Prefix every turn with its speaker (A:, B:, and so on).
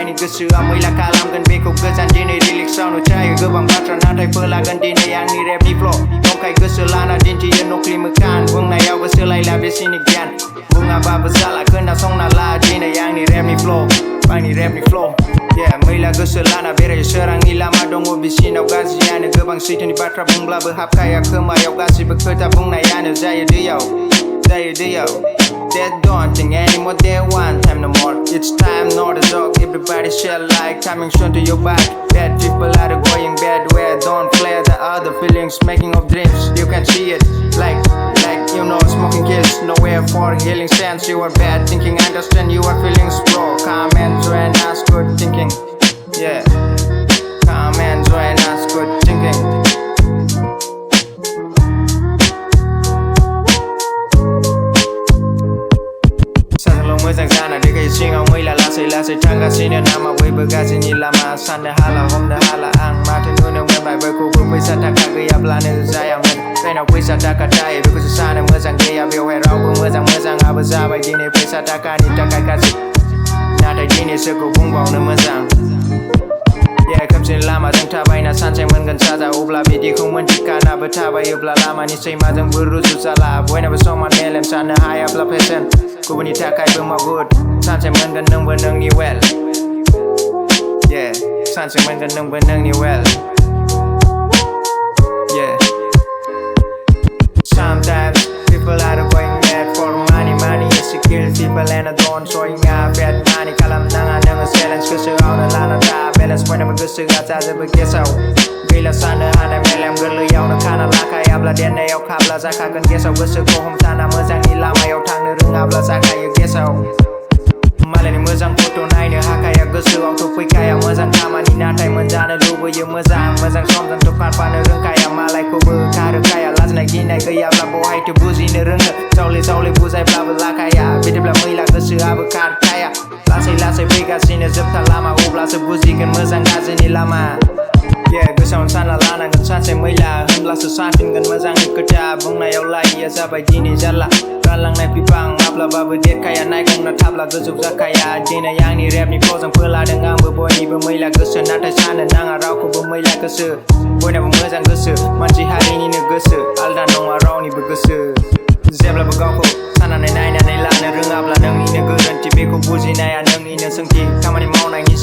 A: आंनि गोसोआ मैला खालामगोन बेखौ गोजान दिनै रिलिक्सआव नुथायो गोबां बाथ्रा नाथाय फोलागोन दिनै आंनि रेपनि फ्ल' नंखाय गोसो लाना दिन्थियो नख्लि मोखां बुंनायावबो सोलायला बेसिनि गियान बुङाबाबो जाला खोनासंना ला दिनै आंनि रेपनि फ्ल' मैला गोसो लाना बेरायो सोरांनि लामा दङ बिसिनाव गाज्रियानो गोबां सैथोनि बाथ्रा बुंब्लाबो हाबखाया खोमायाव गासिबो खोथा बुंनायानो जायो दैयाव They don't think anymore, they want time no more. It's time, not a joke. Everybody share like coming soon to your back. Bad people are going bad way. Don't flare the other feelings, making of dreams. You can see it, like you know, smoking kills. Nowhere for healing sense. You are bad thinking, understand your feelings, bro. Come and join us, good thinking. Yeah, come and join us, good thinking. मोजां जाना देखायो सिङाव मैला लासै लासै थांगासिनो नामा बयबो गाज्रिनि लामा साननो हाला हमनो हाला आं माथो नुनो मोनबाय बयखौबो फैसा थाखा गैयाब्लानो जायामोन जायनाव फैसा थाखा थायो बेखौसो सानो मोजां गैया बेवहाय रावबो मोजाङाबो जाबाय दिनै फैसा थाखानि थाखाय गाज्रि नाथाय दिनै सोरखौ बुंबावनो मोजां खोमसिनि लामाजों थाबायना सानसे मोनगोन साजा अब्ला बिदिखौ मोनथिखानाबो थाबायोब्ला लामानि सैमाजोंबो रुजु जाला बयनाबो समान मेलेम साननो हायाब्ला फेसन गुबुननि थाखायबो मावगुद सानसे मोनगोन नोंबो नोंनि वेल सानसे मोनगोन नोंबो नोंनि well Sometimes people are going mad for money is a kill people and I don't showing up bad money खालामनाङा नोङो challenge गोसोआवनो लाना था balance बयनाबो गोसोआ जाजोबो गेसाव गैला सानो हानाय मेलेम गोरलैयावनो खाना लाखायाब्ला देरनायाव खाब्ला जाखागोन गेसाव गोसोखौ हमथाना मोजांनि लामायाव थांनो रोङाब्ला जाखायो गेसाव मालायनि मोजां फट' नायनो हाखाया गोसोआवथ' फैखाया मोजां खामानि नाथाय मोनजानो लुबैयो मोजां समजोंथ' खारफानो रोंखाया मालायखौबो खारोखाया लाजिनाय गिनाय गैयाब्ला बहायथो बुजिनो रोङो जावले बुजायब्लाबो लाखाया बिदिब्ला मैला गोसोआबो खारखाया लासै फैगासिनो जोबथा लामा अब्लासो बुजिगोन मोजां गाज्रिनि लामा गोसोआव सानना लानांगोन सानसे मैला होनब्लासो सानफिनगोन मोजांनि खोथा बुंनायाव लायिया जाबाय दिनै जारला गारलांनाय बिफां माब्लाबाबो देरखाया नायखांना थाब्ला गोजौ जाखाया दिनै आंनि रेपनि फ्ल'जों फोलादों आंबो बयनिबो मैला गोसो नाथाय सानो नाङा रावखौबो मैला गोसो बयनाबो मोजां गोसो मानसि हारिनिनो गोसो आलदा नङा रावनिबो गोसो जेब्लाबो गावखौ साननानै नायनानै लानो रोङाब्ला नोंनिनो गोरोन्थि बेखौ बुजिनाया नोंनिनो सोंथि खामानि मावनायनि